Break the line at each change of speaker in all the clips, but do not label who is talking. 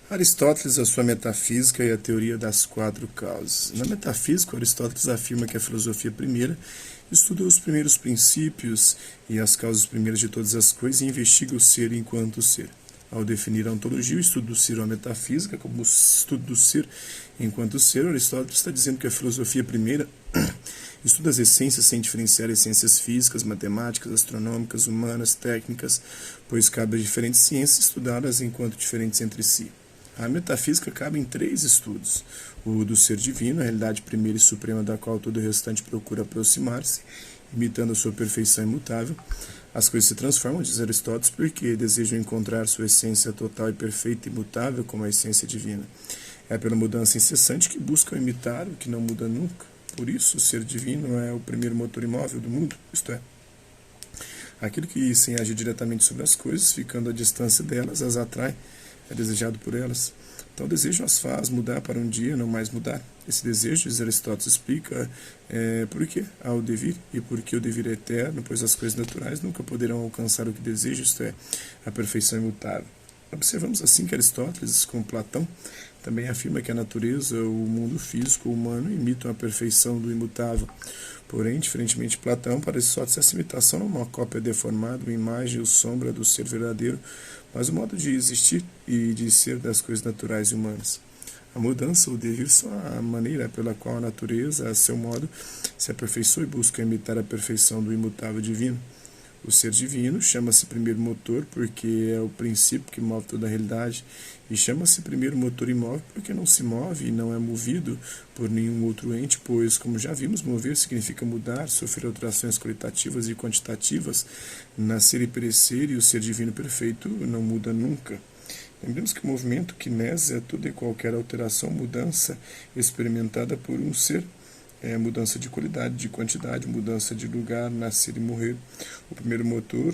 Aristóteles, a sua metafísica e a teoria das quatro causas. Na metafísica, Aristóteles afirma que a filosofia primeira estuda os primeiros princípios e as causas primeiras de todas as coisas e investiga o ser enquanto ser. Ao definir a ontologia, o estudo do ser ou a metafísica, como o estudo do ser enquanto ser, Aristóteles está dizendo que a filosofia primeira estuda as essências sem diferenciar essências físicas, matemáticas, astronômicas, humanas, técnicas, pois cabe às diferentes ciências estudá-las enquanto diferentes entre si. A metafísica cabe em três estudos: o do ser divino, a realidade primeira e suprema da qual todo o restante procura aproximar-se, imitando a sua perfeição imutável. As coisas se transformam, diz Aristóteles, porque desejam encontrar sua essência total e perfeita e imutável como a essência divina. É pela mudança incessante que buscam imitar o que não muda nunca. Por isso, o ser divino é o primeiro motor imóvel do mundo, isto é, aquilo que, sem agir diretamente sobre as coisas, ficando à distância delas, as atrai, é desejado por elas. Tal desejo as faz mudar para um dia não mais mudar. Esse desejo, diz Aristóteles, explica por que há o devir e por que o devir é eterno, pois as coisas naturais nunca poderão alcançar o que desejam, isto é, a perfeição imutável. Observamos assim que Aristóteles, como Platão, também afirma que a natureza, o mundo físico, o humano, imitam a perfeição do imutável. Porém, diferentemente de Platão, para Aristóteles essa imitação não é uma cópia deformada, uma imagem ou sombra do ser verdadeiro, mas o modo de existir e de ser das coisas naturais e humanas. A mudança ou o devir são a maneira pela qual a natureza, a seu modo, se aperfeiçoa e busca imitar a perfeição do imutável divino. O ser divino chama-se primeiro motor porque é o princípio que move toda a realidade, e chama-se primeiro motor imóvel porque não se move e não é movido por nenhum outro ente, pois, como já vimos, mover significa mudar, sofrer alterações qualitativas e quantitativas, nascer e perecer, e o ser divino perfeito não muda nunca. Lembremos que o movimento kinese é toda e qualquer alteração, mudança experimentada por um ser. Mudança de qualidade, de quantidade, mudança de lugar, nascer e morrer. O primeiro motor,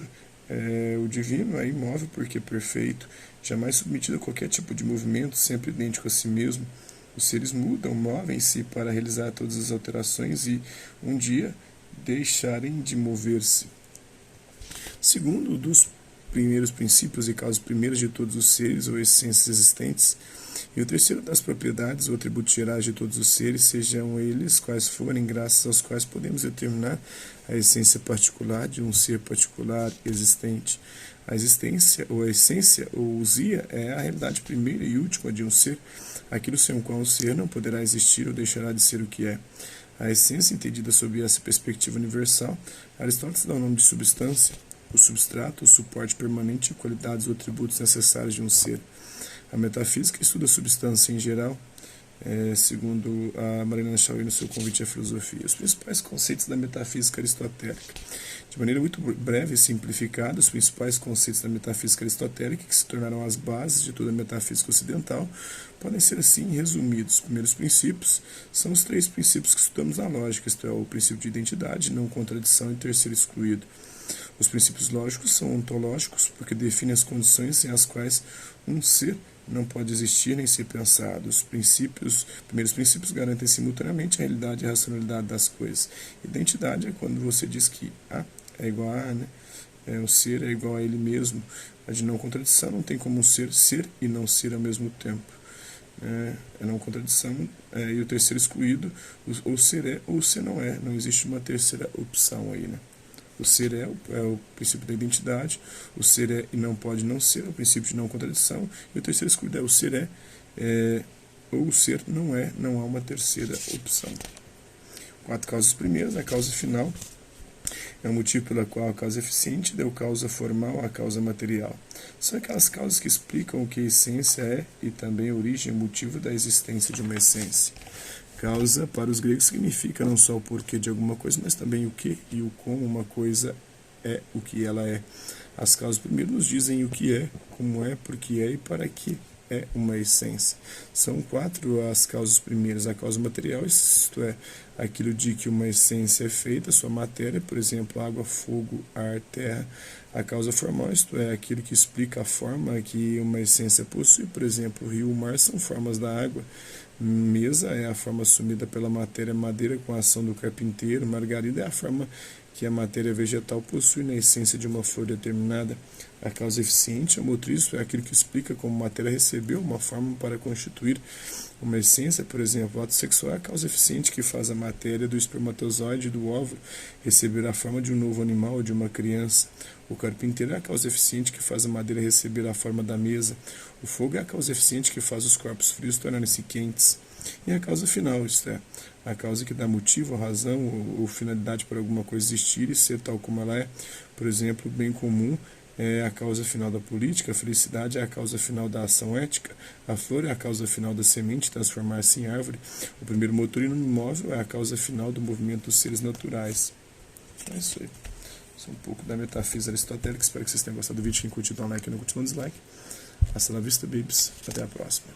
o divino, é imóvel porque é perfeito, jamais submetido a qualquer tipo de movimento, sempre idêntico a si mesmo. Os seres mudam, movem-se para realizar todas as alterações e, um dia, deixarem de mover-se. Segundo dos primeiros princípios e causas primeiras de todos os seres ou essências existentes, e o terceiro das propriedades ou atributos gerais de todos os seres, sejam eles quais forem, graças aos quais podemos determinar a essência particular de um ser particular existente. A existência, ou a essência, ou usia, é a realidade primeira e última de um ser, aquilo sem o qual o ser não poderá existir ou deixará de ser o que é. A essência, entendida sob essa perspectiva universal, Aristóteles dá o nome de substância, o substrato, o suporte permanente e qualidades ou atributos necessários de um ser. A metafísica estuda a substância em geral, segundo a Mariana Chauí no seu convite à filosofia. Os principais conceitos da metafísica aristotélica. De maneira muito breve e simplificada, os principais conceitos da metafísica aristotélica, que se tornaram as bases de toda a metafísica ocidental, podem ser assim resumidos. Os primeiros princípios são os três princípios que estudamos na lógica, isto é, o princípio de identidade, não contradição e terceiro excluído. Os princípios lógicos são ontológicos, porque definem as condições sem as quais um ser não pode existir nem ser pensado. Os primeiros princípios garantem simultaneamente a realidade e a racionalidade das coisas. Identidade é quando você diz que A é igual a A, né? O ser é igual a ele mesmo. A de não contradição não tem como um ser ser e não ser ao mesmo tempo. É não contradição. E o terceiro excluído, ou ser é ou ser não é. Não existe uma terceira opção aí, né? O ser é o princípio da identidade, o ser é e não pode não ser, é o princípio de não contradição, e o terceiro excluído é o ser ou o ser não é, não há uma terceira opção. Quatro causas primeiras, a causa final é o motivo pela qual a causa eficiente deu causa formal à causa material. São aquelas causas que explicam o que a essência é e também a origem e motivo da existência de uma essência. Causa, para os gregos, significa não só o porquê de alguma coisa, mas também o que e o como uma coisa é o que ela é. As causas primeiro nos dizem o que é, como é, por que é e para que é uma essência. São quatro as causas primeiras. A causa material, isto é, aquilo de que uma essência é feita, sua matéria, por exemplo, água, fogo, ar, terra. A causa formal, isto é, aquilo que explica a forma que uma essência possui, por exemplo, o rio e o mar são formas da água. Mesa é a forma assumida pela matéria madeira com a ação do carpinteiro. Margarida é a forma que a matéria vegetal possui na essência de uma flor determinada. A causa eficiente, a motriz, é aquilo que explica como a matéria recebeu uma forma para constituir uma essência. Por exemplo, o ato sexual é a causa eficiente que faz a matéria do espermatozoide e do óvulo receber a forma de um novo animal ou de uma criança. O carpinteiro é a causa eficiente que faz a madeira receber a forma da mesa. O fogo é a causa eficiente que faz os corpos frios tornarem-se quentes. E a causa final, isto é, a causa que dá motivo, razão ou finalidade para alguma coisa existir e ser tal como ela é. Por exemplo, o bem comum é a causa final da política, a felicidade é a causa final da ação ética, a flor é a causa final da semente transformar-se em árvore, o primeiro motor imóvel é a causa final do movimento dos seres naturais. É isso aí. Isso é um pouco da metafísica aristotélica. Espero que vocês tenham gostado do vídeo. Quem curtiu, dá um like, não curtiu, dá um dislike. Hasta la vista, babies. Até a próxima.